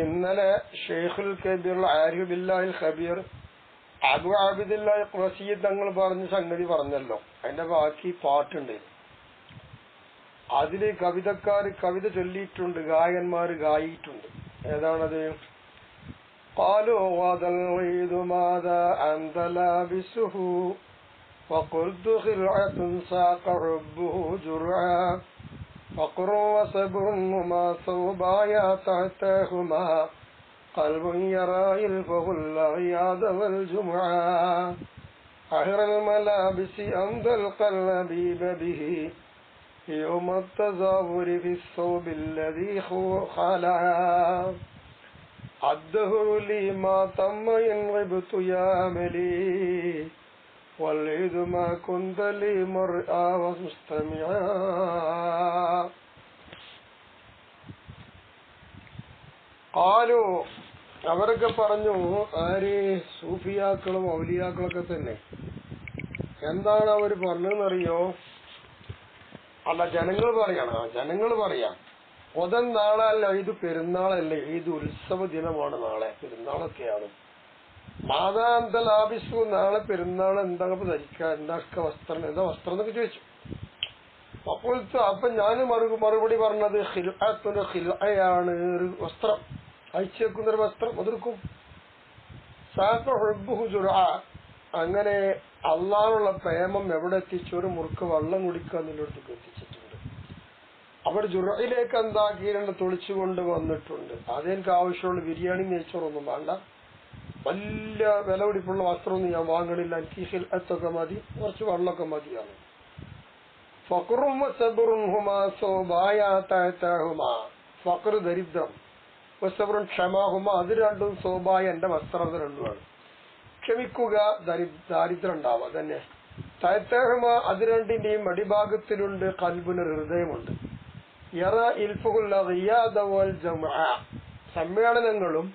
ഇന്നലെ ഷെയ്ഖുൽ കബീർ ആരിഫ് ബില്ലാഹിൽ ഖബീർ അബു ആബിദില്ലാഹി ഖുറശി തങ്ങൾ പറഞ്ഞ സംഗതി പറഞ്ഞല്ലോ. അതിന്റെ ബാക്കി പാട്ടുണ്ട്. അതില് കവിതക്കാർ കവിത ചൊല്ലിയിട്ടുണ്ട്, ഗായകന്മാര് ഗായിട്ടുണ്ട്. ഏതാണത്? قالوا غدا الغيد ماذا أنت لابسه وقلت خلعة ساق حبه جرعا فقر وصبر هما ثوبايا تحتهما قلب يرى يلفه الأغياض والجمعا أهر الملابس أمضى القلبيب به يوم التزاور في الثوب الذي خلعا الدهر لي ما تم إن غبت يا ملي والعيد ما كنت لي مرأى ومستمعا. قالوا അവരൊക്കെ പറഞ്ഞു, ആര്? സൂഫിയാക്കളും ഔലിയാക്കളൊക്കെ തന്നെ. എന്താണ് അവർ പറഞ്ഞതെന്നറിയോ? അല്ല, ജനങ്ങൾ പറയാം. ഒതൻ നാളല്ല, ഇത് പെരുന്നാളല്ലേ, ഇത് ഉത്സവ ദിനമാണ്, നാളെ പെരുന്നാളൊക്കെയാണ്. മാതാന്ത ലാഭിച്ചു, നാളെ പെരുന്നാൾ എന്താ ധരിക്കുക, എന്താ വസ്ത്രം എന്നൊക്കെ ചോദിച്ചു. അപ്പൊ ഞാൻ മറുപടി പറഞ്ഞത് ഖിൽഅയാണ്, ഒരു വസ്ത്രം, അയച്ചു വെക്കുന്നൊരു വസ്ത്രം, അതെടുക്കും. അങ്ങനെ അള്ളാഹുള്ള പ്രേമം എവിടെ എത്തിച്ചു? ഒരു മുറുക്ക് വെള്ളം കുടിക്കുക എന്നുള്ളടത്തേക്ക് എത്തിച്ചിട്ടുണ്ട്. അവർ ജുറയിലേക്ക് എന്താക്കിയിട്ടുണ്ട്? തുളിച്ചുകൊണ്ട് വന്നിട്ടുണ്ട്. അതെനിക്ക് ആവശ്യമുള്ള ബിരിയാണി നെയ്ച്ചോറൊന്നും വേണ്ട, വലിയ വില പിടിപ്പുള്ള വസ്ത്രമൊന്നും ഞാൻ വാങ്ങണില്ല, എനിക്ക് ഹിൽഅത്തൊക്കെ മതി, കുറച്ച് വെള്ളമൊക്കെ മതിയാണ്. ഫഖറും ഫഖർ ദരിദ്രം, വസബറുൻ ക്ഷമാഹുമ, അത് രണ്ടും സോബായ എന്റെ വസ്ത്രം, അത് രണ്ടുമാണ്. ക്ഷമിക്കുക, ദാരിദ്ര്യം ഉണ്ടാവുക തന്നെ. തഹത്തഹുമ, അത് രണ്ടിന്റെയും അടിഭാഗത്തിലുണ്ട് ഖൽബുന്, ഹൃദയമുണ്ട്. യറ ഇൽഫുൽ അഗിയാദ വൽ ജംഅ, സമ്മേളനങ്ങളും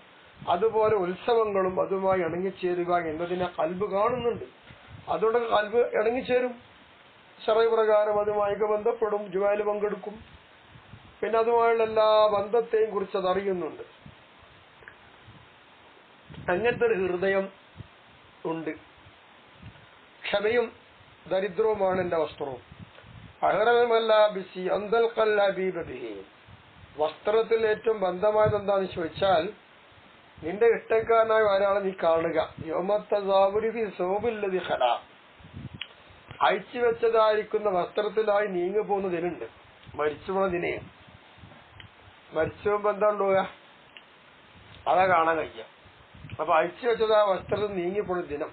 അതുപോലെ ഉത്സവങ്ങളും അതുമായി ഇണങ്ങിച്ചേരുക എന്നതിനെ കൽബ് കാണുന്നുണ്ട്. അതോടെ കൽബ് ഇണങ്ങിച്ചേരും. ശറഈ പ്രകാരം അതുമായി ബന്ധപ്പെടും, ജുമായിൽ പങ്കെടുക്കും. പിന്നെ അതുമായുള്ള എല്ലാ ബന്ധത്തെയും കുറിച്ച് അത് അറിയുന്നുണ്ട്. അങ്ങനത്തെ ഒരു ഹൃദയം ഉണ്ട്. ക്ഷമയും ദരിദ്രവുമാണ് എന്റെ വസ്ത്രവും. വസ്ത്രത്തിൽ ഏറ്റവും ബന്ധമായത് എന്താണെന്ന് ചോദിച്ചാൽ, നിന്റെ ഇഷ്ടക്കാരനായ ഒരാളെ നീ കാണുക. അയച്ചു വെച്ചതായിരിക്കുന്ന വസ്ത്രത്തിലായി നീങ്ങി പോകുന്നതിനുണ്ട്. മരിച്ചു പോണതിനെ, മരിച്ചു പോകുമ്പോ എന്താ ഉണ്ടാവുക? അതാ കാണാൻ കഴിയുക. അപ്പൊ അയച്ചു വെച്ചതായ വസ്ത്രത്തിൽ നീങ്ങിപ്പോണ ദിനം,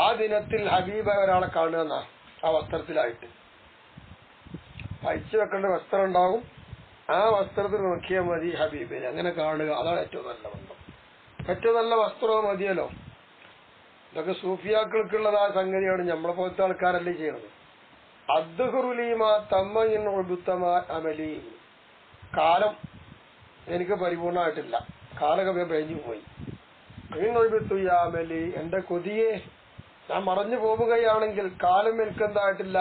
ആ ദിനത്തിൽ ഹബീബായ ഒരാളെ കാണുക എന്നാ, ആ വസ്ത്രത്തിലായിട്ട് അയച്ചു വെക്കേണ്ട വസ്ത്രം ഉണ്ടാവും, ആ വസ്ത്രത്തിൽ നോക്കിയാൽ മതി ഹബീബിനെ, അങ്ങനെ കാണുക. അതാണ് ഏറ്റവും നല്ല ബന്ധം. ഏറ്റവും നല്ല വസ്ത്രവും മതിയല്ലോ. ഇതൊക്കെ സൂഫിയാക്കൾക്കുള്ളതായ സംഗതിയാണ്, നമ്മളെ പോലത്തെ ആൾക്കാരല്ലേ ചെയ്യണത്. അദ്ദുഹുറുലീമാ തമ്മയിൻ ഉബുത്തമാ അമലി, കാലം എനിക്ക് പരിപൂർണമായിട്ടില്ല, കാലൊക്കെ കഴിഞ്ഞു പോയി. അമലി, എന്റെ കൊതിയെ ഞാൻ മറഞ്ഞു പോവുകയാണെങ്കിൽ കാലം എനിക്കെന്തായിട്ടില്ല,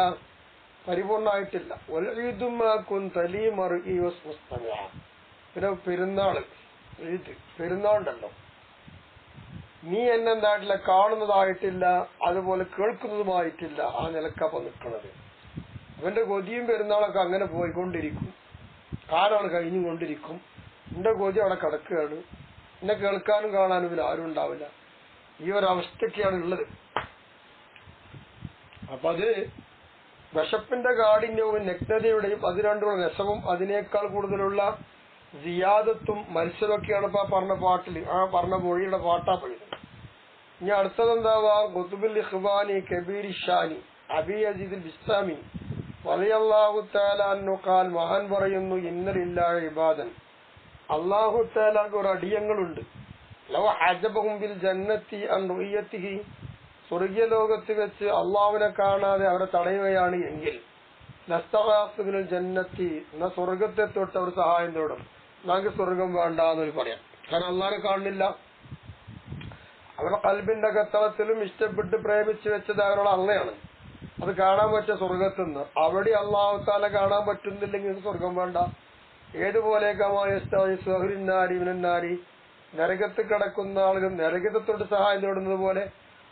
പരിപൂർണമായിട്ടില്ല. പിന്നെ പെരുന്നാളുണ്ടല്ലോ, നീ എന്നെന്തായിട്ടില്ല, കാണുന്നതായിട്ടില്ല, അതുപോലെ കേൾക്കുന്നതുമായിട്ടില്ല. ആ നിലക്കപ്പം നിൽക്കുന്നത്. അവന്റെ കൊതിയും പെരുന്നാളൊക്കെ അങ്ങനെ പോയിക്കൊണ്ടിരിക്കും, കാലമാണ് കഴിഞ്ഞുകൊണ്ടിരിക്കും. എന്റെ കൊതി അവിടെ കിടക്കുകയാണ്, എന്നെ കേൾക്കാനും കാണാനും ഇതിൽ ആരും ഉണ്ടാവില്ല. ഈ ഒരവസ്ഥയ്ക്കാണ് ഉള്ളത്. അപ്പൊ അത് വിശപ്പിന്റെ കാഠിന്യവും നഗ്നതയുടെയും അത് രണ്ടും രസവും അതിനേക്കാൾ കൂടുതലുള്ള സിയാദത്തും മത്സരമൊക്കെയാണ് ഇപ്പൊ പറഞ്ഞ പാട്ടിൽ, ആ പറഞ്ഞ മൊഴിയുടെ പാട്ടാ പോയത്. ഇനി അടുത്തതെന്താവാ? ഖുതുബുൽ ഇഖ്വാനി കബീർ ഷാനി അബി അസീദുൽ ബിസ്താമി റളിയല്ലാഹു തആല അൻഹു ഖാൽ, മഹാൻ പറയുന്നു, ഇന്നലില്ലാഹി ഇബാദൻ, അല്ലാഹു തആലക്ക് ഒരു അടിയങ്ങളുണ്ട്. ലൗ ഹജബഹും ബിൽ ജന്നത്തി അൻ റുയത്തിഹി, സ്വർഗീയ ലോകത്ത് വെച്ച് അള്ളാഹുവിനെ കാണാതെ അവരെ തടയുകയാണ് എങ്കിൽ, ലസ്തഗാസു ബിൽ ജന്നത്തി, എന്നാ സ്വർഗത്തെ തൊട്ട് അവർ സഹായം തേടും. നമുക്ക് സ്വർഗം വേണ്ട എന്നൊരു പറയാം. കാരണം അള്ളാഹിനെ കാണുന്നില്ല. അവരുടെ കൽബിന്റെ അകത്തളത്തിലും ഇഷ്ടപ്പെട്ട് പ്രേമിച്ച് വെച്ചത് അവരുടെ അള്ളയാണ്. അത് കാണാൻ പറ്റിയ സ്വർഗത്തുനിന്ന് അവിടെ അള്ളാഹു തആല കാണാൻ പറ്റുന്നില്ലെങ്കിൽ സ്വർഗം വേണ്ട. ഏതുപോലെ കമാനാരി നരകത്ത് കിടക്കുന്ന ആളുകൾ നരകത്തോട് സഹായം തേടുന്നത് പോലെ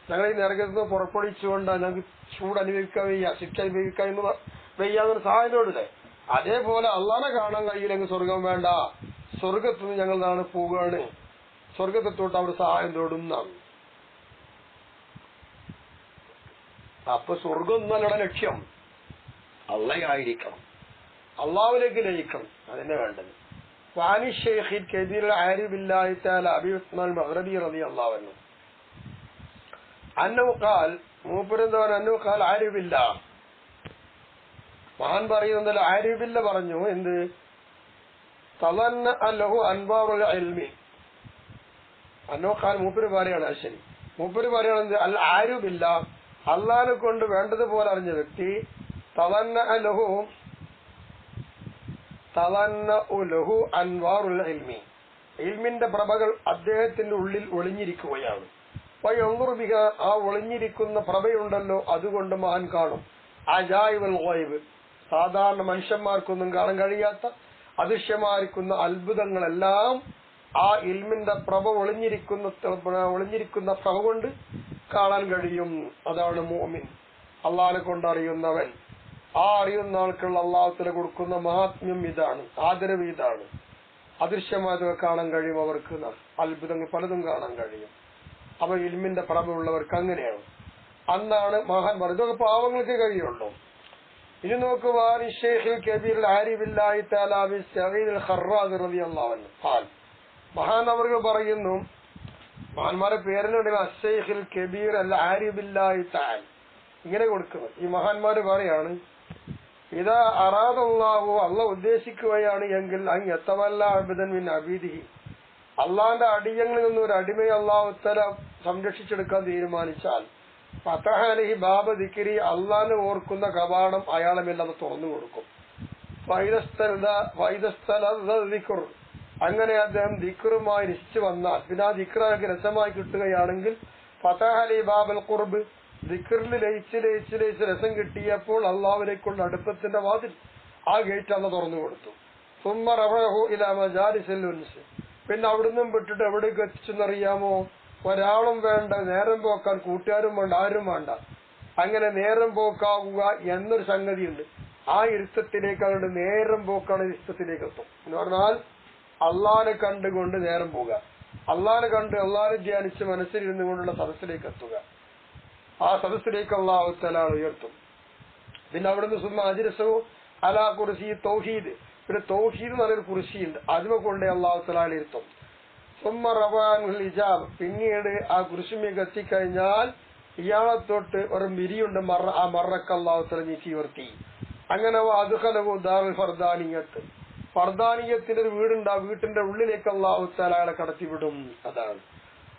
ഞങ്ങൾ ഈ നരകത്ത് പുറപ്പെടുവിച്ചുകൊണ്ടാണ് ഞങ്ങൾക്ക് ചൂട് അനുഭവിക്കാൻ വയ്യ, ശിക്ഷ അനുഭവിക്കാൻ എന്ന് വയ്യാന്നൊരു സഹായം തേടില്ലേ. അതേപോലെ അള്ളാനെ കാണാൻ കഴിയില്ലെങ്കിൽ സ്വർഗം വേണ്ട, സ്വർഗത്തുനിന്ന് ഞങ്ങൾ നാളെ പോവുകയാണ്, സ്വർഗത്തോട്ട് അവർ സഹായം തേടുന്നതാണ്. അപ്പൊ സ്വർഗം എന്നല്ല ലക്ഷ്യം, അള്ളയായിരിക്കണം, അള്ളാഹുലേക്ക് ലയിക്കണം, അതന്നെ വേണ്ടത്. വാനി ഷെയ്ഖിൻ കബീർ ആരിഫ് ബില്ലാഹി തആല അബീ ഉസ്മാൻ മഗ്രിബി റളിയല്ലാഹു അൻഹു അന്നഹു ഖാൽ, മൂപ്പരെന്താണ് അന്നഹു ഖാൽ ആരിഫ് ബില്ലാഹ്, മഹാൻ പറയുന്നതല്ല, ആരിഫ് ബില്ലാഹ് പറഞ്ഞു എന്ത്, തളന്ന ലഹു അൻവാറുൽ ഇൽമി. അന്നഹു ഖാൽ മൂപ്പര് പറയാണ്, ശരി മൂപ്പര് പറയാണ് അൽ ആരിഫ് ബില്ലാഹ്, അള്ളാഹിനെ കൊണ്ട് വേണ്ടതുപോലെ അറിഞ്ഞ വ്യക്തി, തളന്ന ലഹു അൻവാറുൽ ഇൽമി, ഇൽമിന്റെ പ്രഭകൾ അദ്ദേഹത്തിന്റെ ഉള്ളിൽ ഒളിഞ്ഞിരിക്കുകയാണ്. വയൻദുർ ആ ഒളിഞ്ഞിരിക്കുന്ന പ്രഭയുണ്ടല്ലോ അതുകൊണ്ട് മഹാൻ കാണും. അജായിബുൽ ഗൈബ്, സാധാരണ മനുഷ്യന്മാർക്കൊന്നും കാണാൻ കഴിയാത്ത അദൃശ്യമായിരിക്കുന്ന അത്ഭുതങ്ങളെല്ലാം ആ ഇൽമിന്റെ പ്രഭ ഒളിഞ്ഞിരിക്കുന്ന പ്രഭ കൊണ്ട് കാണാൻ കഴിയും. അതാണ് മുഅ്മിൻ, അള്ളാഹിനെ കൊണ്ട് അറിയുന്നവൻ. ആ അറിയുന്ന ആൾക്കുള്ള അള്ളാഹുത്തല കൊടുക്കുന്ന മഹാത്മ്യം ഇതാണ്, ആദരവ് ഇതാണ്. അദൃശ്യമായതൊക്കെ കാണാൻ കഴിയും അവർക്ക്, അത്ഭുതങ്ങൾ പലതും കാണാൻ കഴിയും. അപ്പൊ ഇൽമിന്റെ പ്രഭ ഉള്ളവർക്ക് അങ്ങനെയാണ്. അന്നാണ് മഹാൻ പറഞ്ഞത്, ഇതൊക്കെ പാവങ്ങൾക്ക് കഴിയുള്ളൂ. ഇനി നോക്കുക, മഹാൻ അവർ പറയുന്നു, മഹാന്മാരെ പേരിലുണ്ടെങ്കിൽ അശ്ശൈഖുൽ കബീർ അൽ ആരിഫ് ബില്ലാഹി തആല ഇങ്ങനെ കൊടുക്കുന്നത്. ഈ മഹാന്മാര് പറയാണ്, ഇതാ അറാദല്ലാഹു, അള്ളാഹ് ഉദ്ദേശിക്കുകയാണ് എങ്കിൽ അങ്ങ് യതവല്ല അബ്ദൻ മിൻ അബീദിഹി, അള്ളാന്റെ അടിയങ്ങളിൽ നിന്ന് ഒരു അടിമയെ അള്ളാഹു തആല സംരക്ഷിച്ചെടുക്കാൻ തീരുമാനിച്ചാൽ, ഫതഹ അലൈഹി ബാബ ദിക്രി, അള്ളാനെ ഓർക്കുന്ന കവാടം അയാളെ മേലത് തുറന്നു കൊടുക്കും. ദിക്ർ, അങ്ങനെ അദ്ദേഹം ദിക്റുമായി രസിച്ചു വന്നാൽ, പിന്നെ ആ ദിക്റൊക്കെ രസമായി കിട്ടുകയാണെങ്കിൽ, ഫതഹ അലൈഹി ബാബൽ ഖുർബ്, ദിക്റിൽ ലയിച്ച് രസം കിട്ടിയപ്പോൾ അള്ളാഹുവിലേക്കുള്ള അടുപ്പത്തിന്റെ വാതിൽ, ആ ഗേറ്റ് അന്ന് തുറന്നു കൊടുത്തു. സുമ്മ റഫഅഹു ഇലാ മജാലിസിൽ ഉൻസ്, പിന്നെ അവിടുന്നും വിട്ടിട്ട് എവിടേക്ക് എത്തിച്ചെന്നറിയാമോ, ഒരാളും വേണ്ട, നേരം പോക്കാൻ കൂട്ടുകാരും വേണ്ട, ആരും വേണ്ട, അങ്ങനെ നേരം പോക്കാവുക എന്നൊരു സംഗതിയുണ്ട്. ആ ഇരുത്തത്തിലേക്ക് അവരുടെ നേരം പോക്കാണ് ഇരുത്തത്തിലേക്ക് എത്തും എന്ന് പറഞ്ഞാൽ, അള്ളാഹിനെ കണ്ടുകൊണ്ട് നേരം പോവുക, അള്ളാഹിനെ കണ്ട് അള്ളാഹിനെ ധ്യാനിച്ച് മനസ്സിലിരുന്നു കൊണ്ടുള്ള സദസ്സിലേക്ക് എത്തുക. ആ സദസ്സിലേക്ക് അള്ളാഹു തആല ഉയർത്തും. പിന്നെ അവിടുന്ന് സുമ്മ അജ്ലസഹു അലാ കുർസി തൗഹീദ്, പിന്നെ തൗഹീദ് എന്ന് പറയുന്ന കുർസിയുണ്ട്, അതിനെ കൊണ്ടേ അള്ളാഹു തആല ഇരുത്തും. സുമ്മ റഫഅഹുൽ ഹിജാബ്, പിന്നീട് ആ കുർസിമേക്ക് എത്തിക്കഴിഞ്ഞാൽ ഇയാളെ തൊട്ട് ഒരു മിരിയുണ്ട്, ആ മറക്ക് അള്ളാഹു തആല നീക്കി ഉയർത്തി. അങ്ങനെ അദ്ഖലഹു ദാറുൽ ഫർദാനിയത്ത്, ഫർദാനിയത്തിന്റെ ഒരു വീടുണ്ട്, ആ വീട്ടിന്റെ ഉള്ളിലേക്ക് അള്ളാഹു തആല അയാളെ കടത്തിവിടും. അതാണ്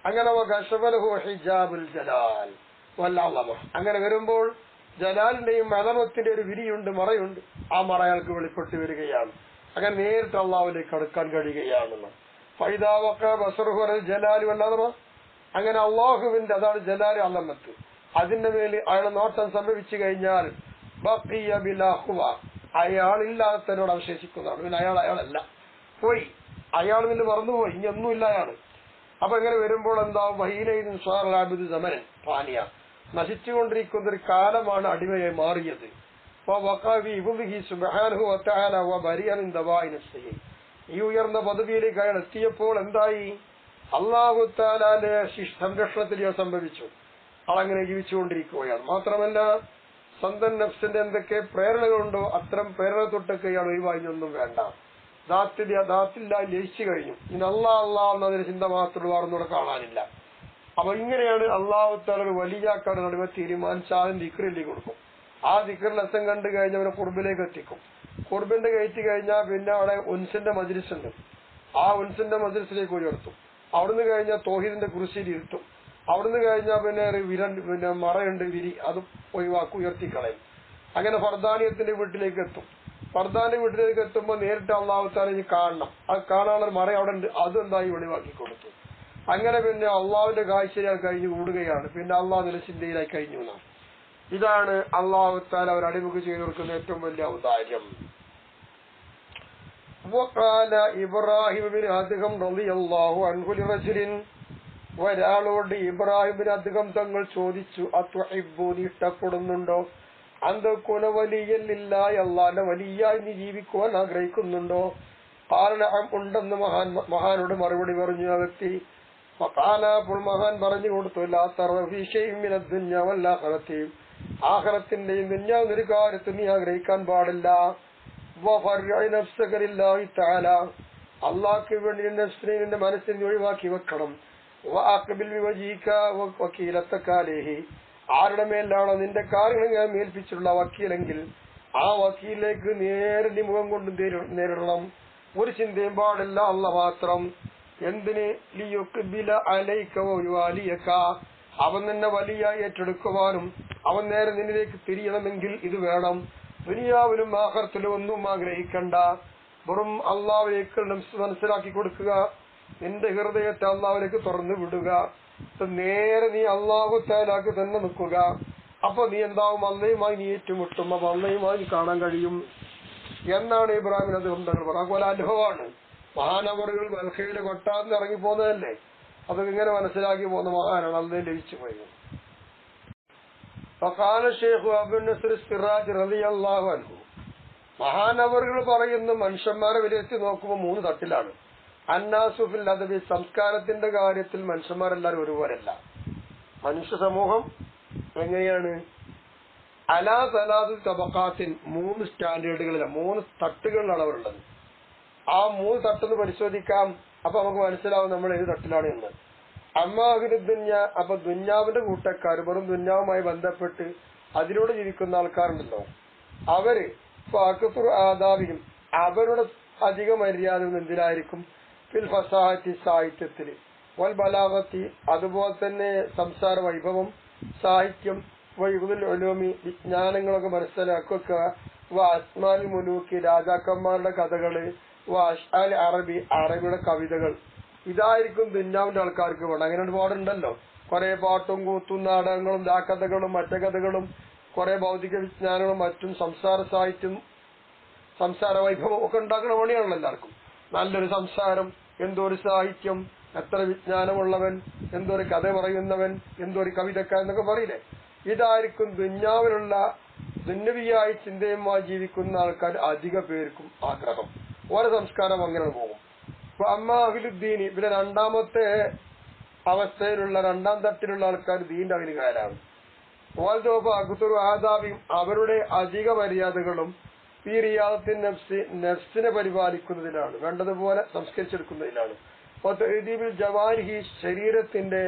അങ്ങനെ കശഫലഹു ഹിജാബുൽ ജലാൽ വൽ അളമ, അങ്ങനെ വരുമ്പോൾ ജലാലിന്റെയും അളമത്തിന്റെ ഒരു വിരിയുണ്ട്, മറയുണ്ട്, ആ മറ അയാൾക്ക് വെളിപ്പെട്ട് വരികയാണ്. അങ്ങനെ നേരിട്ട് അള്ളാഹുവിലേക്ക് അടുക്കാൻ കഴിയുകയാണെന്ന്. ഫൈദാ വഖ ബസറുഹു അലൽ ജലാലി വൽ അളമ, അങ്ങനെ അള്ളാഹുവിന്റെ, അതാണ് ജലാൽ അളമത്ത്, അതിന്റെ മേൽ അയാളെ നോട്ടം സംഭവിച്ചു കഴിഞ്ഞാൽ ബഖിയ ബിലാ ഖുവ, അയാളില്ലാത്തവരോട് അവശേഷിക്കുന്നതാണ്. പിന്നെ അയാളല്ല, പോയി, അയാൾ നിന്ന് മറന്നുപോയി, ഇനി ഒന്നുമില്ല അയാൾ. അപ്പൊ ഇങ്ങനെ വരുമ്പോൾ എന്താവും, വഹീനൈൻ സ്വാറാബിദ് സമരൻ പാനിയ, നശിച്ചുകൊണ്ടിരിക്കുന്ന ഒരു കാലമാണ് അടിമയായി മാറിയത്. ഈ ഉയർന്ന പദവിയിലേക്ക് അയാൾ എത്തിയപ്പോൾ എന്തായി, അല്ലാഹു തആലയുടെ സംരക്ഷണത്തിൽ സംഭവിച്ചു. ആളങ്ങനെ ജീവിച്ചുകൊണ്ടിരിക്കുകയാണ്. മാത്രമല്ല സ്വന്തം നഫ്സിന്റെ എന്തൊക്കെ പ്രേരണകളുണ്ടോ അത്തരം പ്രേരണ തൊട്ടൊക്കെ ഇയാൾ ഒഴിവായിയൊന്നും വേണ്ട, ദാത്തില്ലായി ലയിച്ചു കഴിഞ്ഞു. ഇനി അള്ളാഹ് എന്നതിന് ചിന്ത മാത്രമുള്ള വേറൊന്നും കാണാനില്ല. അപ്പൊ ഇങ്ങനെയാണ് അള്ളാഹു തആല ഒരു വലിയാക്കാട് നടുവ തീരുമാനിച്ച് ആദ്യം ദിക്റിലേക്ക് കൊടുക്കും. ആ ദിക്റിൽ രസം കണ്ടു കഴിഞ്ഞവനെ ഖുർബിലേക്ക് എത്തിക്കും. ഖുർബിന്റെ കയറ്റി കഴിഞ്ഞാൽ പിന്നെ അവിടെ ഉൻസിന്റെ മജ്ലിസ് ഉണ്ട്, ആ ഉൻസിന്റെ മജ്ലിസിലേക്ക് ഉയർത്തും. അവിടുന്ന് കഴിഞ്ഞാൽ തൗഹീദിന്റെ കുർസിയിൽ ഇരുത്തും. അവിടുന്ന് കഴിഞ്ഞാൽ പിന്നെ മറയുണ്ട്, വിരി, അത് ഉയർത്തിക്കളയും. അങ്ങനെ ഫർദാനിയത്തിന്റെ വീട്ടിലേക്ക് എത്തും. ഫർദാന്റെ വീട്ടിലേക്ക് എത്തുമ്പോൾ നേരിട്ട് അള്ളാഹു തആല ഇനി കാണണം, അത് കാണാനുള്ള മറ അവിടെ ഉണ്ട്, അതെന്തായി ഒഴിവാക്കി കൊടുത്തു. അങ്ങനെ പിന്നെ അള്ളാഹുവിന്റെ കാഴ്ചയാൽ കഴിഞ്ഞു കൂടുകയാണ്. പിന്നെ അള്ളാഹു നിലച്ചിന്തയിലായി കഴിഞ്ഞു എന്നാണ്. ഇതാണ് അള്ളാഹു തആല ഒരു അടിമക്ക് ചെയ്തു കൊടുക്കുന്ന ഏറ്റവും വലിയ ഔദാര്യം. വഖാല ഇബ്രാഹിം ഇബ്നു അദ്ഹം റളിയല്ലാഹു അൻഹു ലിറജുലിൻ, ഒരാളോട് ഇബ്രാഹിം ഇബ്നു അദ്ഹം തങ്ങൾ ചോദിച്ചു, അത്വഹിബ്ബൂനി, ഇഷ്ടപ്പെടുന്നുണ്ടോ, അന്തകുന വലിയ്യൻ ലില്ലാഹി, അല്ലാഹുവിന്റെ വലിയായി നീ ജീവിക്കുവാൻ ആഗ്രഹിക്കുന്നുണ്ടോ? ഖാല നഅം, ഉണ്ടെന്ന് മഹാനോട് മറുപടി പറഞ്ഞു ആ വ്യക്തി. ഫഖാല, അപ്പോൾ മഹാൻ പറഞ്ഞു കൊടുത്തു, ലാ തർഗബ ഫീ ഷൈഇൻ മിനദ് ദുനിയ വൽ ആഖിറതി, ആഖിറത്തിന്റെയും ദുനിയാവിന്റെ ഒരു കാര്യത്തിൽ നീ ആഗ്രഹിക്കാൻ പാടില്ല. വഫർഇ നഫ്സക ലില്ലാഹി തആല, അല്ലാഹുവിന് വേണ്ടി നഫ്സിനെ, നിന്റെ മനസ്സിനെ ഒഴിവാക്കി വെക്കണം. വഅഖ്ബിൽ ബിവജ്ഹിക വകീലതക അലൈഹി, ആരുടെ മേലാണോ നിന്റെ കാര്യങ്ങൾ ഞാൻ ഏൽപ്പിച്ചിട്ടുള്ള വക്കീലെങ്കിൽ ആ വക്കീലിലേക്ക് നേരെ നീ മുഖം കൊണ്ട് നേരിടണം. ഒരു ചിന്തയും പാടില്ല, അല്ലാഹ് മാത്രം. എന്തിന്? ലിയുഖ്ബില അലൈക വയുവാലിയക, അവൻ നിന്നെ വലിയായി ഏറ്റെടുക്കുവാനും അവൻ നേരെ നിന്നിലേക്ക് തിരിയണമെങ്കിൽ ഇത് വേണം. ദുനിയാവിലും ആഖിറത്തിലും ഒന്നും ആഗ്രഹിക്കണ്ട, വെറും അള്ളാഹുവിലേക്ക് മനസ്സിലാക്കി കൊടുക്കുക, നിന്റെ ഹൃദയത്തെ അള്ളാഹുവിലേക്ക് തുറന്നു വിടുക, നേരെ നീ അള്ളാഹു തആലക്ക് തന്നെ നിൽക്കുക. അപ്പൊ നീ എന്താവും? അള്ളയുമായി നീ ഏറ്റുമുട്ടും, അപ്പൊ അള്ളയുമായി കാണാൻ കഴിയും എന്നാണ് ഇബ്രാഹിം അദ്ദേഹം തങ്ങൾ പറഞ്ഞത്. അതുപോലെ അനുഭവമാണ്. മഹാനവറുകൾ ബൽഖയിലെ കൊട്ടാന്ന് ഇറങ്ങി പോകുന്നതല്ലേ, അതൊക്കെ ഇങ്ങനെ മനസ്സിലാക്കി പോകുന്ന മഹാനാണ്, അള്ളയെ ലഭിച്ചു പോയത്. ഫഖാല ശൈഖു അബൂ നസ്ർ സിറാജ് റളിയല്ലാഹു അൻഹു, മഹാനവറുകൾ പറയുന്ന മനുഷ്യന്മാരെ വിലയിരുത്തി നോക്കുമ്പോൾ 3 തട്ടിലാണ്. അന്നാസു ഫിൽ അദബി, സംസ്കാരത്തിന്റെ കാര്യത്തിൽ മനുഷ്യന്മാരെല്ലാവരും ഒരുപോലെയല്ല. മനുഷ്യ സമൂഹം എങ്ങനെയാണ്? അലാ സലാസി തബഖാത്തിൻ, 3 സ്റ്റാൻഡേർഡുകളിലാണ്, 3 തട്ടുകളിലാണ് അവരുള്ളത്. ആ 3 തട്ടെന്ന് പരിശോധിക്കാം, അപ്പൊ നമുക്ക് മനസ്സിലാവും നമ്മൾ ഏത് തട്ടിലാണ് എന്ന്. അമ്മാഹിരുദ്ദുന്യ, അപ്പൊ ദുന്യാവിന്റെ കൂട്ടക്കാർ, വെറും ദുന്യാവുമായി ബന്ധപ്പെട്ട് അതിലൂടെ ജീവിക്കുന്ന ആൾക്കാരുണ്ടല്ലോ, അവര് ആദാബിയും, അവരുടെ അധിക മര്യാദ എന്തിനായിരിക്കും? ഫിൽ ഫസാഹത്തി, സാഹിത്യത്തിൽ, വൽ ബലാഗത്തി, അതുപോലെ തന്നെ സംസാര വൈഭവം, സാഹിത്യം, വൈബുൽ ഉലൂമി, വിജ്ഞാനങ്ങളൊക്കെ മനസ്സിലാക്കുക, അസ്മാൽ മുലൂക്കി, രാജാക്കന്മാരുടെ കഥകള്, അഷ്ആൽ അറബി, അറബിയുടെ കവിതകൾ, ഇതായിരിക്കും ദുന്യാവിന്റെ ആൾക്കാർക്ക് വേണം. അങ്ങനെ ഒരുപാടുണ്ടല്ലോ, കുറെ പാട്ടും കൂത്തും നാടകങ്ങളും കഥകളും മറ്റു കഥകളും, കുറെ ഭൗതിക വിജ്ഞാനങ്ങളും മറ്റും, സംസാര സാഹിത്യം, സംസാര വൈഭവം ഒക്കെ ഉണ്ടാക്കുന്ന പണിയാണല്ലോ എല്ലാവർക്കും. നല്ലൊരു സംസാരം, എന്തോരു സാഹിത്യം, എത്ര വിജ്ഞാനമുള്ളവൻ, എന്തോരു കഥ പറയുന്നവൻ, എന്തോരു കവിതക്കാരൻ എന്നൊക്കെ പറയില്ലേ, ഇതായിരിക്കും ദുന്യാവിലുള്ള ദുന്യവിയായി ചിന്തയുമായി ജീവിക്കുന്ന ആൾക്കാർ അധിക പേർക്കും ആഗ്രഹം. ഓരോ സംസ്കാരം അങ്ങനെ പോകും. അപ്പൊ അമ്മ അഖിലുദ്ദീനി, പിന്നെ രണ്ടാമത്തെ അവസ്ഥയിലുള്ള 2ാം തട്ടിലുള്ള ആൾക്കാർ ദീന്റെ അഖിലുകാരാണ്. ആദാബിയും, അവരുടെ അധിക മര്യാദകളും ഈ റിയാദത്തിൻ നഫ്സിനെ പരിപാലിക്കുന്നതിലാണ്, വേണ്ടതുപോലെ സംസ്കരിച്ചെടുക്കുന്നതിലാണ്. ജവാരിഹി, ശരീരത്തിന്റെ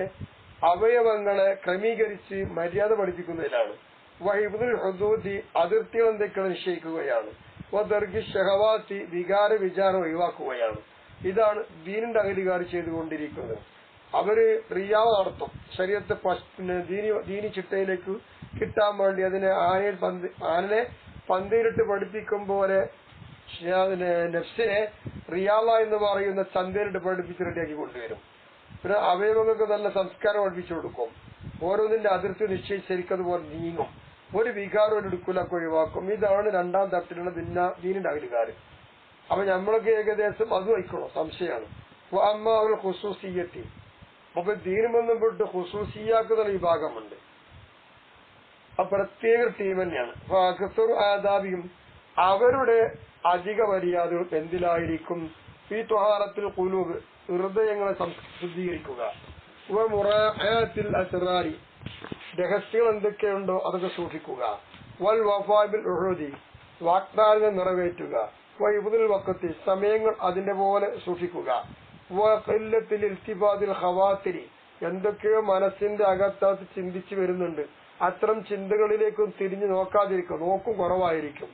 അവയവങ്ങളെ ക്രമീകരിച്ച് മര്യാദ പഠിപ്പിക്കുന്നതിലാണ്. വഹിബുൽ ഹുദൂദി, അതിർത്തികൾ എന്തൊക്കെ നിശ്ചയിക്കുകയാണ്. വദർഗി ഷഹവാത്തി, വികാര വിചാരം ഒഴിവാക്കുകയാണ്. ഇതാണ് ദീനിന്റെ അഖിലുകാർ ചെയ്തുകൊണ്ടിരിക്കുന്നത്. അവര് റിയാദ് നടത്തും, ശരീരത്തെ ദീനി ചിട്ടയിലേക്ക് കിട്ടാൻ വേണ്ടി അതിനെ ആനനെ പന്തയിലിട്ട് പഠിപ്പിക്കും പോലെ നഫ്സിനെ റിയാള എന്ന് പറയുന്ന ചന്തയിലിട്ട് പഠിപ്പിച്ച് റെഡിയാക്കി കൊണ്ടുവരും. പിന്നെ അവയവങ്ങൾക്ക് നല്ല സംസ്കാരം പഠിപ്പിച്ചു കൊടുക്കും, ഓരോന്നിന്റെ അതിർത്തി നിശ്ചയിച്ചിരിക്കുന്നതുപോലെ നീങ്ങും, ഒരു വികാരം എടുക്കൂലൊക്കെ ഒഴിവാക്കും. ഇതാണ് 2ാം തട്ടിലുള്ള ദീനിന്റെ അഖിലുകാര്. അപ്പൊ നമ്മളൊക്കെ ഏകദേശം അത് വയ്ക്കണോ സംശയമാണ്. അമ്മ അവർ ഖുസൂസിയ്യത്തി, അപ്പൊ ദീനും ബന്ധപ്പെട്ട് ഖുസൂസിയാക്കുന്ന വിഭാഗമുണ്ട്, ആ പ്രത്യേക ടീം തന്നെയാണ്. ആദാബിയും, അവരുടെ അധിക മര്യാദകൾ എന്തിലായിരിക്കും? ഈ ത്വഹാറത്തിൽ ഖുലൂബ്, ഹൃദയങ്ങളെ ശുദ്ധീകരിക്കുക, മുറാഅത്തിൽ അസ്റാരി, രഹസ്യങ്ങൾ എന്തൊക്കെയുണ്ടോ അതൊക്കെ സൂക്ഷിക്കുക, വൽ വഫാബിൽ ഉഹൂദി, വാഗ്ദാനങ്ങൾ നിറവേറ്റുക, വൈബുൽ വഖത്തി, സമയങ്ങൾ അതിന്റെ പോലെ സൂക്ഷിക്കുക, വഖില്ലത്തിൽ ഇൽതിഫാദിൽ ഖവാത്തിരി, എന്തൊക്കെയോ മനസ്സിന്റെ അകത്തത് ചിന്തിച്ചു വരുന്നുണ്ട്, അത്തരം ചിന്തകളിലേക്കും തിരിഞ്ഞു നോക്കാതിരിക്കുക, നോക്കും കുറവായിരിക്കും.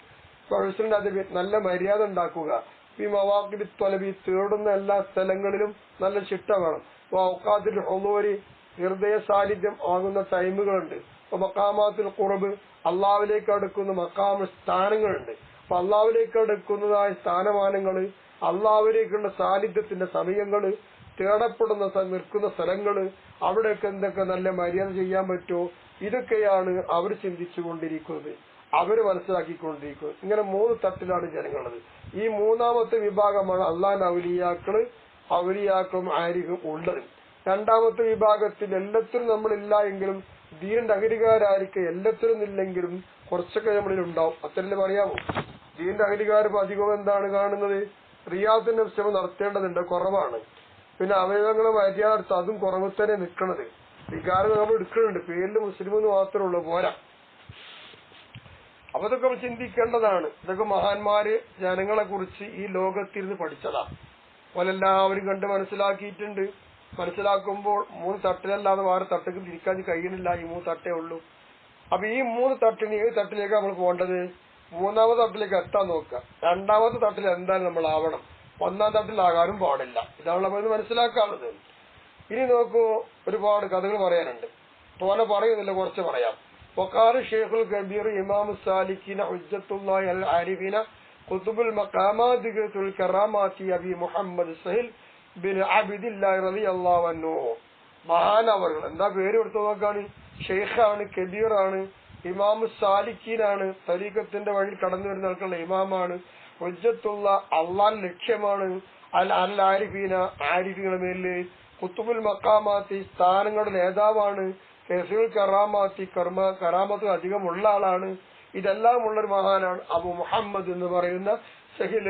അത് നല്ല മര്യാദ ഉണ്ടാക്കുക. ഈ മവാഖിബി ത്വലബി, തേടുന്ന എല്ലാ സ്ഥലങ്ങളിലും നല്ല ചിട്ട വേണം. ഔഖാത്തിൽ ഹുളൂരി, ഹൃദയ സാന്നിധ്യം ആകുന്ന ടൈമുകളുണ്ട്. മഖാമാത്തിൽ ഖുർബ്, അള്ളാഹുവിലേക്ക് അടുക്കുന്ന മഖാം, സ്ഥാനങ്ങളുണ്ട്. അപ്പൊ അള്ളാഹുവിലേക്ക് അടുക്കുന്നതായ സ്ഥാനമാനങ്ങള്, അള്ളാഹുവിലേക്കുള്ള സാന്നിധ്യത്തിന്റെ സമയങ്ങള്, തേടപ്പെടുന്ന നിൽക്കുന്ന സ്ഥലങ്ങള്, അവിടെയൊക്കെ എന്തൊക്കെ നല്ല മര്യാദ ചെയ്യാൻ പറ്റുമോ, ഇതൊക്കെയാണ് അവർ ചിന്തിച്ചു കൊണ്ടിരിക്കുന്നത്. അവര് മനസ്സിലാക്കിക്കൊണ്ടിരിക്കും. ഇങ്ങനെ 3 തട്ടിലാണ് ജനങ്ങളുള്ളത്. ഈ മൂന്നാമത്തെ വിഭാഗമാണ് അള്ളാന്റെ ഔലിയാക്കളും ആരിഫും ഉള്ളത്. രണ്ടാമത്തെ വിഭാഗത്തിൽ എല്ലാത്തിനും നമ്മളില്ല എങ്കിലും ദീനിന്റെ അഹരികാരായിരിക്കും എല്ലാത്തിനും ഇല്ലെങ്കിലും കുറച്ചൊക്കെ നമ്മളിൽ ഉണ്ടാവും. അത്രല്ലേ പറയാമോ? ദീനിന്റെ അഹരികാർ അധികം എന്താണ് കാണുന്നത്? റിയാദിന്റെ ശ്രമം നടത്തേണ്ടതുണ്ട്, കുറവാണ്. പിന്നെ അവയവങ്ങളെ മര്യാദ അതും കുറവ് തന്നെ നിൽക്കണത്. വികാരങ്ങൾ നമ്മൾ എടുക്കുന്നുണ്ട്, പേരിൽ മുസ്ലിമെന്ന് മാത്രമേ ഉള്ളൂ, പോരാ. അപ്പൊ ഇതൊക്കെ ചിന്തിക്കേണ്ടതാണ്. ഇതൊക്കെ മഹാന്മാര് ജനങ്ങളെ കുറിച്ച് ഈ ലോകത്തിരുന്ന് പഠിച്ചതാ. ഓലെല്ലാവരും കണ്ട് മനസ്സിലാക്കിയിട്ടുണ്ട്. മനസ്സിലാക്കുമ്പോൾ 3 തട്ടിലല്ലാതെ വേറെ തട്ടക്ക് തിരിക്കാൻ കഴിയുന്നില്ല. ഈ 3 തട്ടേ ഉള്ളൂ. അപ്പൊ ഈ 3 തട്ടിന് 7 തട്ടിലേക്ക് നമ്മൾ പോകേണ്ടത്. 3ാമത്തെ തട്ടിലേക്ക് എത്താൻ നോക്കുക. 2ാമത്തെ തട്ടിൽ എന്തായാലും നമ്മൾ ആവണം. 1ാം തട്ടിലാകാനും പാടില്ല. ഇതാണ് നമ്മൾ മനസ്സിലാക്കാനുള്ളത്. ഇനി നോക്കൂ, ഒരുപാട് കഥകൾ പറയാനുണ്ട്. തോനെ പറയുന്നില്ല, കുറച്ച് പറയാം. വഖാല ഷെയ്ഖുൽ കബീർ ഇമാം സാലിഖീന ഹുജ്ജത്തുല്ലാഹി അൽ ആരിഫീന ഖുതുബുൽ മഖാമാതിൽ കറാമാത്തി അബി മുഹമ്മദ് സഹിൽ ബിൻ അബ്ദില്ലാഹി റളിയല്ലാഹു അൻഹു. മഹാനവറുകൾ എന്താ പേര് കൊടുത്തു നോക്കാണ്? ഷെയ്ഖാണ്, കബീറാണ്, ഇമാം സാലിഖീനാണ്, തരീഖത്തിന്റെ വഴി കടന്നു വരുന്ന ആൾക്കുള്ള ഇമാമാണ്, ഹുജ്ജത്തുള്ള അള്ളാഹ് ലക്ഷ്യമാണ്, അൽ അൽ ആരിഫീന ആരിഫികളുടെ മേലില്, ഖുതുബുൽ മഖാമാത്തി സ്ഥാനങ്ങളുടെ നേതാവാണ്, കെസുൽ കറാമാത്തി കറാമത്ത് അധികമുള്ള ആളാണ്. ഇതെല്ലാം ഉള്ളൊരു മഹാനാണ് അബു മുഹമ്മദ് എന്ന് പറയുന്ന സഹിൽ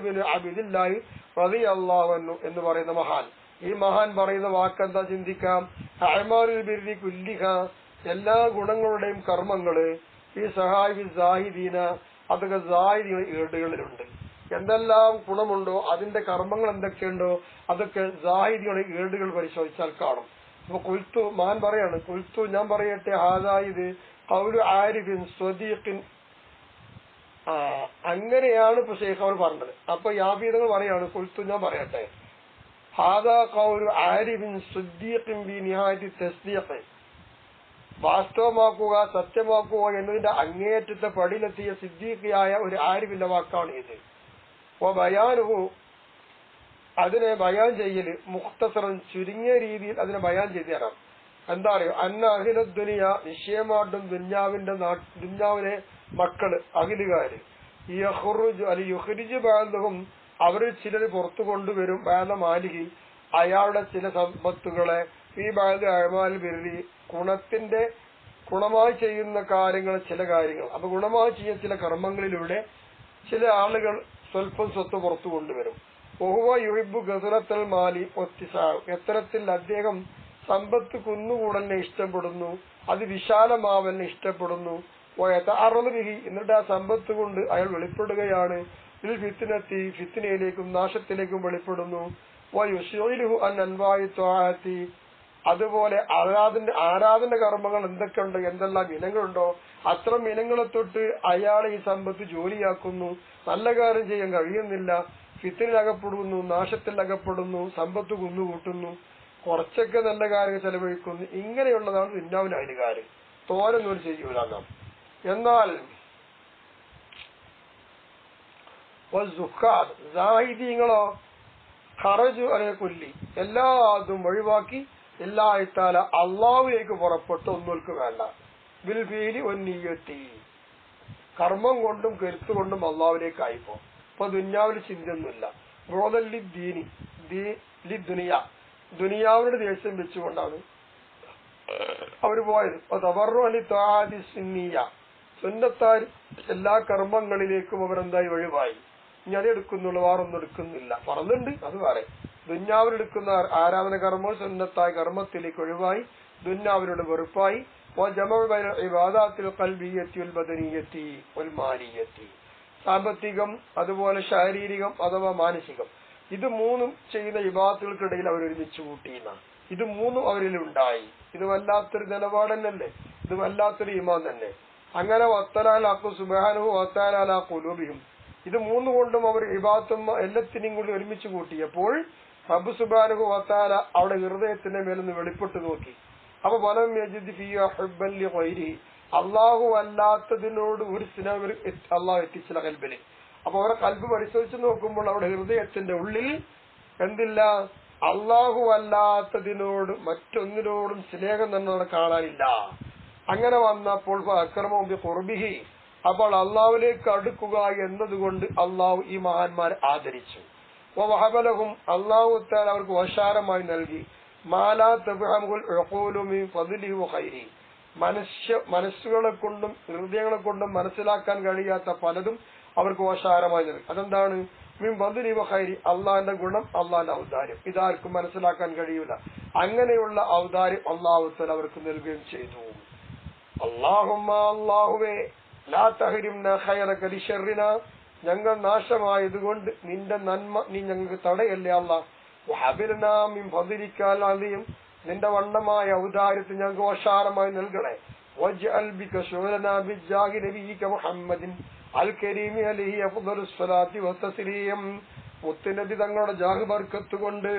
ബിൻ അബ്ദില്ലാഹി റളിയല്ലാഹു അൻഹു എന്ന് പറയുന്ന മഹാൻ. ഈ മഹാൻ പറയുന്ന വാക്കെന്താ ചിന്തിക്കാം? അഅ്മാലുൽ ബിർരി കുല്ലിഹ, എല്ലാ ഗുണങ്ങളുടെയും കർമ്മങ്ങള്, ഈ സഹായി സാഹിദീന, അതൊക്കെ സാഹിദികൾ ഏടുകളിലുണ്ട്. എന്തെല്ലാം ഗുണമുണ്ടോ അതിന്റെ കർമ്മങ്ങൾ എന്തൊക്കെയുണ്ടോ അതൊക്കെ സാഹിദികളുടെ ഏടുകൾ പരിശോധിച്ചാൽ കാണും. അപ്പൊ കുൽത്തു മഹാൻ പറയാണ്, കുൽത്തു ഞാൻ പറയട്ടെ, ഹാദായത് ഖൗലു ആരിഫിൻ സ്വദീഖിൻ. അങ്ങനെയാണ് ഇപ്പൊ ശൈഖ് അവർ പറഞ്ഞത്. അപ്പൊ യാബീദങ്ങൾ പറയാണ്, കുൽത്തു ഞാൻ പറയട്ടെ, ഹാദാ ഖൗലു ആരിഫിൻ സ്വദീഖിൻ ബി നിഹായത്തി തസ്ദീഖ്, വാസ്തവമാക്കുക, സത്യമാക്കുക എന്നതിന്റെ അങ്ങേയറ്റത്തെ പടിയിലെത്തിയ സിദ്ദീഖിയായ ഒരു ആരിഫിന്റെ വാക്കാണ് ഇത്. ബയാനുഹു, അതിനെ ബയാൻ ചെയ്യല്, മുഖ്തസറൻ ചുരുങ്ങിയ രീതിയിൽ അതിനെ ബയാൻ ചെയ്ത് തരാം. എന്താ അറിയോ? അന്ന അഖില ദുനിയ, നിശ്ചയമായിട്ടും ദുന്യാവിലെ മക്കള്, അഖിലുകാര്, യുഖ്രിജു ബഅദഹും, അവരിൽ ചിലർ പുറത്തു കൊണ്ടുവരും, ബഅദ മാലിഹി, അയാളുടെ ചില സമ്പത്തുകളെ, ഈ ബഅദ അഅ്മാൽ ബിർരി, ഗുണമായി ചെയ്യുന്ന കാര്യങ്ങൾ, ചില കാര്യങ്ങൾ. അപ്പൊ ഗുണമായി ചെയ്യുന്ന ചില കർമ്മങ്ങളിലൂടെ ചില ആളുകൾ സ്വല്പം സ്വത്ത് പുറത്തു കൊണ്ടുവരും. വഹുവ യുഹിബ്ബു ഗസ്റത്തൽ മാലി വത്തിസാഉ, എത്തരത്തിൽ അദ്ദേഹം സമ്പത്ത് കുന്നുകൂടലിനെ ഇഷ്ടപ്പെടുന്നു, അത് വിശാലമാവലിനെ ഇഷ്ടപ്പെടുന്നു. വയതഅറദു ബിഹി, എന്നിട്ട് ആ സമ്പത്ത് കൊണ്ട് അയാൾ വെളിപ്പെടുകയാണ്, ഈ ഫിത്നത്തി, ഫിത്നയിലേക്കും നാശത്തിലേക്കും വെളിപ്പെടുന്നു. വയുശിലുഹു അൻ അൻവാഇ ത്വാഅത്തി, അതുപോലെ ആരാധന കർമ്മങ്ങൾ എന്തൊക്കെയുണ്ട്, എന്തെല്ലാം ഇനങ്ങളുണ്ടോ അത്തരം ഇനങ്ങളെ തൊട്ട് അയാളെ ഈ സമ്പത്ത് ജോലിയാക്കുന്നു. നല്ല കാര്യം ചെയ്യാൻ കഴിയുന്നില്ല, ഫിത്നയിലകപ്പെടുന്നു, നാശത്തിൽ അകപ്പെടുന്നു, സമ്പത്ത് കുന്നുകൂട്ടുന്നു, കുറച്ചൊക്കെ നല്ല കാര്യങ്ങൾ ചെലവഴിക്കുന്നു. ഇങ്ങനെയുള്ളതാണ് ദുന്യാവിലെ അയലുകാര്. തോരൊന്നും ചെയ്യൂല നാം. എന്നാൽ സാഹിദീങ്ങളോ ഖറജു അലൽ കുല്ലി, എല്ലാതും ഒഴിവാക്കി, എല്ലാത്താല അള്ളാഹുവിലേക്ക് പുറപ്പെട്ട് ഒന്നുകൾക്ക് വേണ്ട. ബിൽ ഫീലി ഒന്നീയത്തി, കർമ്മം കൊണ്ടും കരുത്തുകൊണ്ടും അള്ളാഹുവിലേക്ക് ആയിപ്പോ. ഇപ്പൊ ദുന്യാവിൽ ചിന്തയൊന്നുമില്ല. ബോധല്ലി ദീനി ദുനിയാവിനോട് ദേഷ്യം വെച്ചുകൊണ്ടാണ് അവര് പോയത്. സുന്നത്താർ എല്ലാ കർമ്മങ്ങളിലേക്കും അവരെന്തായി ഒഴിവായി. ഇനി അതെടുക്കുന്നുള്ളു, വേറൊന്നും എടുക്കുന്നില്ല. പറഞ്ഞുണ്ട്, അത് വേറെ. ദുന്യാവിനെടുക്കുന്ന ആരാധന കർമ്മം സുന്നത്തായ കർമ്മത്തിലേക്ക് ഒഴിവായി, ദുന്യാവിനോട് വെറുപ്പായി. സാമ്പത്തികം, അതുപോലെ ശാരീരികം അഥവാ മാനസികം, ഇത് മൂന്നും ചെയ്യുന്ന ഇബാദത്തുകൾക്കിടയിൽ അവർ ഒരുമിച്ച് കൂട്ടിയെന്ന, ഇത് മൂന്നും അവരിൽ ഉണ്ടായി. ഇത് വല്ലാത്തൊരു നിലപാടല്ലേ, ഇത് വല്ലാത്തൊരു ഈമാൻ തന്നെ. അങ്ങനെ വത്തലാലാഖു സുബ്ഹാനഹു വതആല ഖുലൂബിഹിം, ഇത് മൂന്ന് കൊണ്ടും അവർ ഇബാദത്തും എല്ലാത്തിനെയും കൂടി ഒരുമിച്ച് കൂട്ടിയപ്പോൾ റബ്ബ് സുബ്ഹാനഹു വതആല അവിടെ ഹൃദയത്തിന്റെ മേലൊന്ന് വെളിപ്പെട്ടു നോക്കി. അപ്പൊ വലം യജിദ് ഫിഹാ ഹുബ്ബൻ ലിഗൈരിഹി, അല്ലാഹു അല്ലാത്തതിനോട് ഒരു സ്നേഹം അല്ലാഹു എത്തിച്ചില്ല കൽബില്. അപ്പൊ അവരെ കൽബ് പരിശോധിച്ച് നോക്കുമ്പോൾ അവിടെ ഹൃദയത്തിന്റെ ഉള്ളിൽ എന്തില്ല? അല്ലാഹു അല്ലാത്തതിനോട് മറ്റൊന്നിനോടും സ്നേഹം തന്നെ കാണാനില്ല. അങ്ങനെ വന്നപ്പോൾ അക്രമം ബിഖുർബിഹി, അപ്പോൾ അള്ളാഹുവിലേക്ക് അടുക്കുക എന്നതുകൊണ്ട് അള്ളാഹു ഈ മഹാന്മാരെ ആദരിച്ചു. വഹബലഹും, അള്ളാഹു തആല അവർക്ക് വശാരമായി നൽകി. മാലാ തഫഹമുൽ ഉഖൂലു മിൻ ഫദ്ലിഹി വഖൈരി, മനസ്സുകളെ കൊണ്ടും ഹൃദയങ്ങളെ കൊണ്ടും മനസ്സിലാക്കാൻ കഴിയാത്ത പലതും അവർക്ക് വശാരമായി നൽകി. അതെന്താണ്? മിൻ ഫദ്ലിഹി വഖൈരി, അള്ളാഹിന്റെ ഗുണം, അള്ളാഹിന്റെ ഔദാര്യം. ഇതാർക്കും മനസ്സിലാക്കാൻ കഴിയൂല. അങ്ങനെയുള്ള ഔദാര്യം അള്ളാഹു തആല അവർക്ക് നൽകുകയും ചെയ്തു. അല്ലാഹുമ്മ, അല്ലാഹുവേ, ലാ തഹരിംനാ ഖൈറക ലിശർരിനാ, ഞങ്ങൾ നാശമായതുകൊണ്ട് നിന്റെ നന്മ നീ ഞങ്ങൾക്ക് തടയല്ലേ അല്ലാഹ്. വഹബിൽനാ മിൻ ഫദ്ലിക്കൽ അലീം, നിന്റെ വണ്ണമായ ഔദാര്യത്തെ ഞങ്ങൾക്ക് വശാരമായി നൽകണേ. വജ്അൽ ബിക ശുഗ്ലനാ ബിജാഹി നബിയിക മുഹമ്മദിൻ അൽ കരീമി അലൈഹി അഫ്ദലുസ് സ്വലാത്തി വതസ്ലീം, മുത്തുനബി തങ്ങളുടെ ജാഹ് ബർക്കത്ത് കൊണ്ട്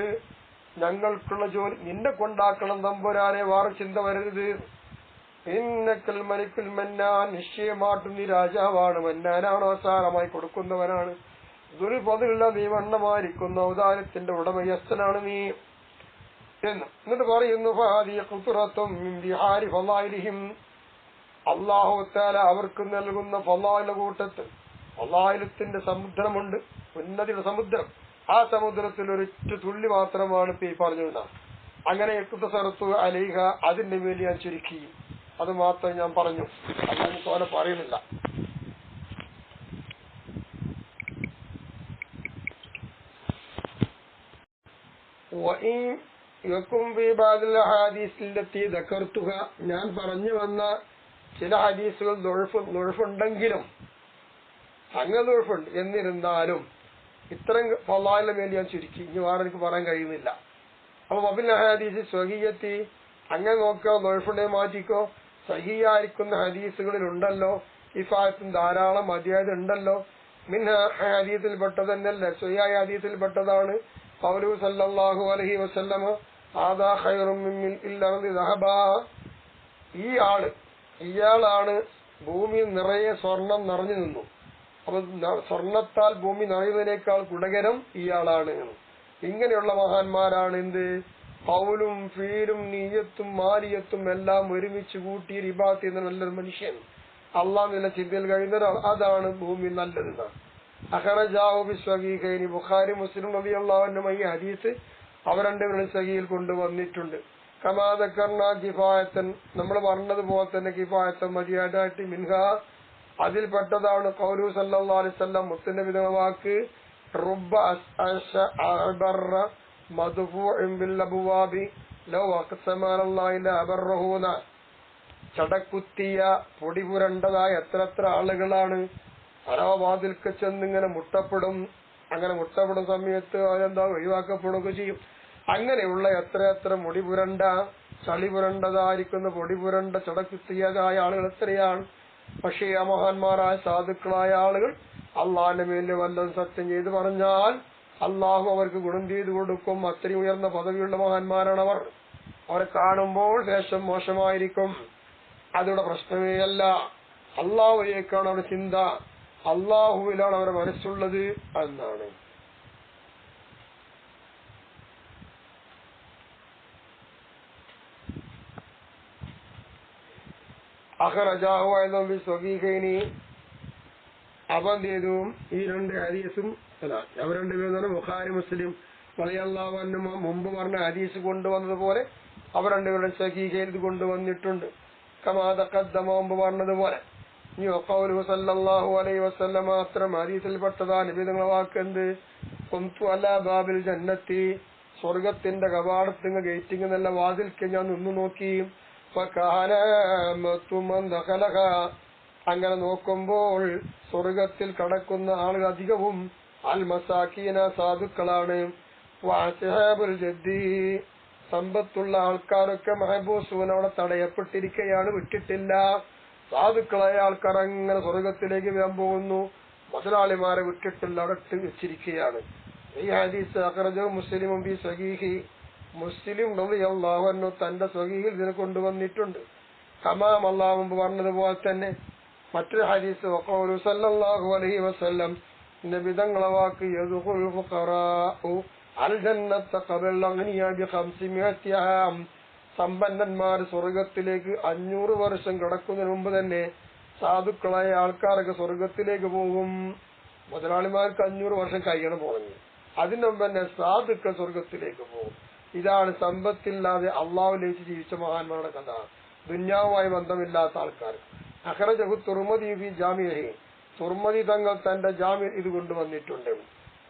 ഞങ്ങൾക്കുള്ള ജോലി നിന്നെ കൊണ്ടാക്കണം തമ്പുരാനെ, വേറെ ചിന്ത വരരുത്. ഇന്നക്കൽ മലിക്കുൽ മന്നാൻ, നിശ്ചയമായിട്ടും നീ രാജാവാണ്, മന്നാനാണ്, അവസാനമായി കൊടുക്കുന്നവനാണ്. ദുർഫദിലുള്ള നീ വണ്ണമായിരിക്കുന്ന ഔദാര്യത്തിന്റെ ഉടമയസ്ഥനാണ് നീ എന്ന്. എന്നിട്ട് പറയുന്നു അല്ലാഹു തആല അവർക്ക് നൽകുന്ന ഫളായിലെ കൂട്ടത്തിൽ ഫളായിലത്തിന്റെ സമുദ്രമുണ്ട്, ഉന്നതിയുടെ സമുദ്രം. ആ സമുദ്രത്തിൽ ഒരൊറ്റ തുള്ളി മാത്രമാണ് ഈ പറഞ്ഞത്. അങ്ങനെ ഇഖ്തസറത്തു അലൈഹ, അതിന്റെ മേൽ ഞാൻ ചുരുക്കി. അത് മാത്രം ഞാൻ പറഞ്ഞു, അല്ലാതെ തോനെ പറയുന്നില്ല. ഞാൻ പറഞ്ഞു വന്ന ചില ഹദീസുകൾ ദുഴഫുണ്ടെങ്കിലും, സംഗതി ദുഴഫുണ്ട്, എന്നിരുന്നാലും ഇത്തരം ഫളായിലിന്റെ മേൽ ഞാൻ ചുരുക്കി. ഇനി വേറെ എനിക്ക് പറയാൻ കഴിയുന്നില്ല. അപ്പൊ വബിൽ ഹദീസ് സ്വഹീയത്തി, അങ്ങനെ നോക്കോ, ദുഴഫുണ്ടെ മാറ്റിക്കോ. സഹിയായിരിക്കുന്ന ഹദീസുകളിൽ ഉണ്ടല്ലോ കിഫായത്തും ധാരാളം മതിയായത് ഉണ്ടല്ലോ. മിൻഹ ഹദീസിൽപ്പെട്ടത് തന്നെയല്ലേ, സ്വഹിയായ ഹദീസിൽപ്പെട്ടതാണ് ഖൗലു സല്ലല്ലാഹു അലൈഹി വസല്ലമ ആദാ ഖൈറും മിൻ ഇല്ലർദി ദഹബാ, ഇയാളാണ് ഭൂമിയിൽ നിറയെ സ്വർണം നിറഞ്ഞു നിന്നു. അപ്പൊ സ്വർണത്താൽ ഭൂമി നിറയുന്നതിനേക്കാൾ ഗുണകരം ഇയാളാണ്. ഇങ്ങനെയുള്ള മഹാന്മാരാണ് എന്ത്? ഖൗലും ഫീലും നീയത്തും മാലിയത്തും എല്ലാം ഒരുമിച്ച് കൂട്ടി റിബാത്ത് എന്ന നല്ലൊരു മനുഷ്യൻ, അള്ളാഹ് നില ചിന്തയിൽ കഴിയുന്ന ഒരാൾ, അതാണ് ഭൂമി നല്ലതെന്നാണ്. അഖറജാഹു ബിസ്വഹീഹൈനി, ബുഖാരി മുസ്ലിം റളിയല്ലാഹു അൻഹുമ ഈ ഹദീസ് അവർ രണ്ടുപേരുടെ സഹീഹിൽ കൊണ്ടുവന്നിട്ടുണ്ട്. കമാ ദക്കർനാ കിഫായത്തൻ, നമ്മൾ പറഞ്ഞതുപോലെ തന്നെ കിഫായത്തൻ മതിയായിട്ട് മിൻഹ, അതിൽപ്പെട്ടതാണ് ഖൗലു സല്ലല്ലാഹു അലൈഹി വസല്ലം, മുത്തനബി തങ്ങളുടെ വാക്ക്, റുബ്ബ അസ്അബറ മദ്ഫൂഇൻ ബിൽ അബ്വാബി ലൗ അഖ്സമ അലല്ലാഹി ലഅബറഹൂന, ചടക്കുത്തിയ പൊടി പുരണ്ടതായ എത്ര ആളുകളാണ് അരവാതിൽക്ക് ചെന്നിങ്ങനെ മുട്ടപ്പെടും. അങ്ങനെ മുട്ടപ്പെടുന്ന സമയത്ത് അതെന്താ ഒഴിവാക്കപ്പെടുകയൊക്കെ ചെയ്യും. അങ്ങനെയുള്ള എത്ര മുടി പുരണ്ട, ചളി പുരണ്ടതായിരിക്കുന്ന പൊടി പുരണ്ട ചടക്കുത്തിയതായ ആളുകൾ എത്രയാണ്. പക്ഷേ ആ മഹാന്മാരായ സാധുക്കളായ ആളുകൾ അള്ളാഹിന്റെ മേലിൽ വല്ലതും സത്യം ചെയ്ത് പറഞ്ഞാൽ അള്ളാഹു അവർക്ക് ഗുണം ചെയ്തു കൊടുക്കും. അത്രയും ഉയർന്ന പദവിയുള്ള മഹാന്മാരാണ് അവർ. അവരെ കാണുമ്പോൾ ദേശം മോശമായിരിക്കും, അതിവിടെ പ്രശ്നമേ അല്ല. അള്ളാഹുവിലേക്കാണ് അവരുടെ ചിന്ത, അള്ളാഹുവിലാണ് അവരുടെ മനസ്സുള്ളത് എന്നാണ്. അഖറജാഹു അയ്ദൻ ബിസ്വഹീഹൈനി, അവൻ ചെയ്തും ഈ രണ്ട് ഹദീസും അവർ രണ്ടുപേരും ബുഖാരി മുസ്ലിം റളിയല്ലാഹു അൻഹു മുമ്പ് പറഞ്ഞ ഹദീസ് കൊണ്ടുവന്നതുപോലെ അവർ രണ്ടുപേരുടെ സഹീഹയിൽ ഇത് കൊണ്ടുവന്നിട്ടുണ്ട്. കമാ തഖദ്ദമ, മുമ്പ് പറഞ്ഞതുപോലെ. ഇനി ഖൗലുഹു സല്ലല്ലാഹു അലൈഹി വസല്ലം മാത്രം ഹദീസിൽപ്പെട്ടതാ നബി തങ്ങളുടെ വാക്കെന്ത്? കുന്തു അലാ ബാബിൽ ജന്നത്തി, സ്വർഗത്തിന്റെ കവാടത്തിങ് ഗേറ്റിങ് നല്ല വാതിൽക്ക് ഞാൻ നിന്നു നോക്കി. ഫകാന മത്തുമൻ ദഖലഹ, അങ്ങനെ നോക്കുമ്പോൾ സ്വർഗത്തിൽ കടക്കുന്ന ആളുകൾ അധികവും അൽ മസാക്കീന, സാധുക്കളാണ്. വഅസ്ഹാബുൽ ജദ്ദി, സമ്പത്തുള്ള ആൾക്കാരൊക്കെ മഹബൂസൂൻ, അവിടെ തടയപ്പെട്ടിരിക്കുകയാണ്, വിട്ടിട്ടില്ല. സാധുക്കളായ ആൾക്കാർ അങ്ങനെ സ്വർഗത്തിലേക്ക് വരാൻ പോകുന്നു, മുതലാളിമാരെ വിട്ടിട്ടില്ല, അവിടെ ഇട്ട് വെച്ചിരിക്കുകയാണ്. ഈ ഹദീസ് അഖറജഹു മുസ്ലിമും ബി സഹീഹി, മുസ്ലിം റളിയല്ലാഹു അൻഹു തന്റെ സഹീഹിൽ ഇതിനെ കൊണ്ടുവന്നിട്ടുണ്ട്. കമാം അല്ലാഹു മുമ്പ് പറഞ്ഞതുപോലെ തന്നെ മറ്റൊരു ഹദീസ് വഖൗലു സല്ലല്ലാഹു അലൈഹി വസല്ലം, നബി തങ്ങളുടെ വാക്ക്, യദ്ഖുൽ ഫുഖറാഉ അൽ ജന്നത ഖബല അഗ്നിയാ ബി 500 ആം, സമ്പന്നന്മാർ സ്വർഗത്തിലേക്ക് 500 വർഷം കടക്കുന്നതിന് മുമ്പ് തന്നെ സാധുക്കളായ ആൾക്കാരൊക്കെ സ്വർഗത്തിലേക്ക് പോകും. മുതലാളിമാർക്ക് 500 വർഷം കഴിയണം പോകണമെങ്കിൽ. അതിനു മുമ്പ് തന്നെ സാധുക്കൾ സ്വർഗത്തിലേക്ക് പോകും. ഇതാണ് സമ്പത്തില്ലാതെ അള്ളാഹു ലയിച്ച് ജീവിച്ച മഹാന്മാരുടെ കഥ. ദുന്യാവുമായി ബന്ധമില്ലാത്ത ആൾക്കാർ. അഖറജഹു തുർമദി ഫി ജാമിഇഹി, തുർമദി തങ്ങൾ തന്റെ ജാമിൽ ഇത് കൊണ്ടുവന്നിട്ടുണ്ട്.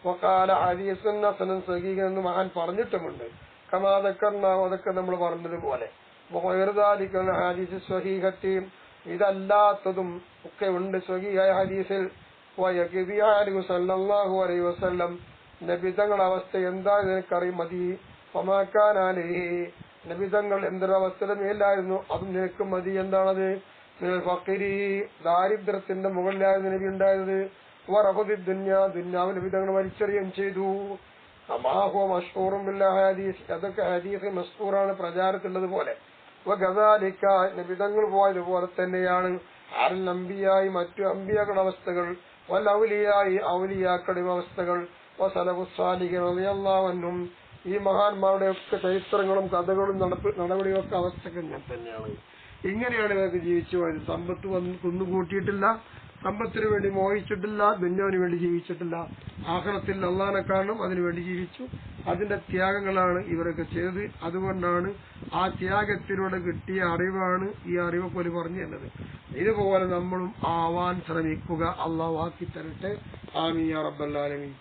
വഖാല ഹദീസുൻ ഹസനുൻ സഹീഹ് എന്ന് മഹാൻ പറഞ്ഞിട്ടുമുണ്ട്. കമാ ദക്കർനാഹു, അതൊക്കെ നമ്മൾ പറഞ്ഞതുപോലെ. വഗൈറുദാലിക ഹദീസ് സ്വഹീഹത്തി, ഇതല്ലാത്തതും ഒക്കെ ഉണ്ട് സ്വഹീഹായ ഹദീസിൽ. വയഖിദിയാഹു സല്ലല്ലാഹു അലൈഹി വസല്ലം, നബി തങ്ങളുടെ അവസ്ഥ എന്താ നിനക്കറിയും മതി. ഫമാക്കാനാലേ, നബി തങ്ങൾ എന്തൊരവസ്ഥയുടെ മേലായിരുന്നു അതും നിനക്ക് മതി. എന്താണത്? ഫഖിരി, ദാരിദ്ര്യത്തിന്റെ മുകളിലായിരുന്നു നബി ഉണ്ടായത്. വറഫദി ദുന്യാ, ദുന്യാവ് നബി തങ്ങൾ വലിച്ചെറിയുകയും ചെയ്തു. കമാഹുവ മഷ്ഹൂറുൻ ബിൽ ഹദീസ്, അതൊക്കെ ഹദീസ് മഷ്ഹൂറാണ്, പ്രചാരത്തിലുള്ളത് പോലെ. വഗദാലിക, നബി തങ്ങൾ പോയതുപോലെ തന്നെയാണ് അൽ അംബിയായി മറ്റു അംബിയാക്കളുടെ അവസ്ഥകൾ, വൽ ഔലിയായി ഔലിയാക്കളുടെ അവസ്ഥകൾ, വസലഫുസ് സാലിഹീൻ റളിയല്ലാഹു അൻഹും, ഈ മഹാന്മാരുടെ ഒക്കെ ചരിത്രങ്ങളും കഥകളും നടപടിയും ഒക്കെ അവസ്ഥകൾ ഞാൻ തന്നെയാണ്. ഇങ്ങനെയാണ് ഇവർക്ക് ജീവിച്ചു പോയത്. സമ്പത്ത് കുന്നുകൂട്ടിയിട്ടില്ല, സമ്പത്തിന് വേണ്ടി മോഹിച്ചിട്ടില്ല, ദുന്യാവിന് വേണ്ടി ജീവിച്ചിട്ടില്ല. ആഖിറത്തിൽ അള്ളാഹിനെ കാണണം, അതിനുവേണ്ടി ജീവിച്ചു. അതിന്റെ ത്യാഗങ്ങളാണ് ഇവരൊക്കെ ചെയ്തത്. അതുകൊണ്ടാണ് ആ ത്യാഗത്തിലൂടെ കിട്ടിയ അറിവാണ് ഈ അറിവ് പോലെ പറഞ്ഞു തന്നത്. ഇതുപോലെ നമ്മളും ആവാൻ ശ്രമിക്കുക. അള്ളാഹു ആക്കി തരട്ടെ. ആമീൻ യാ റബ്ബൽ ആലമീൻ.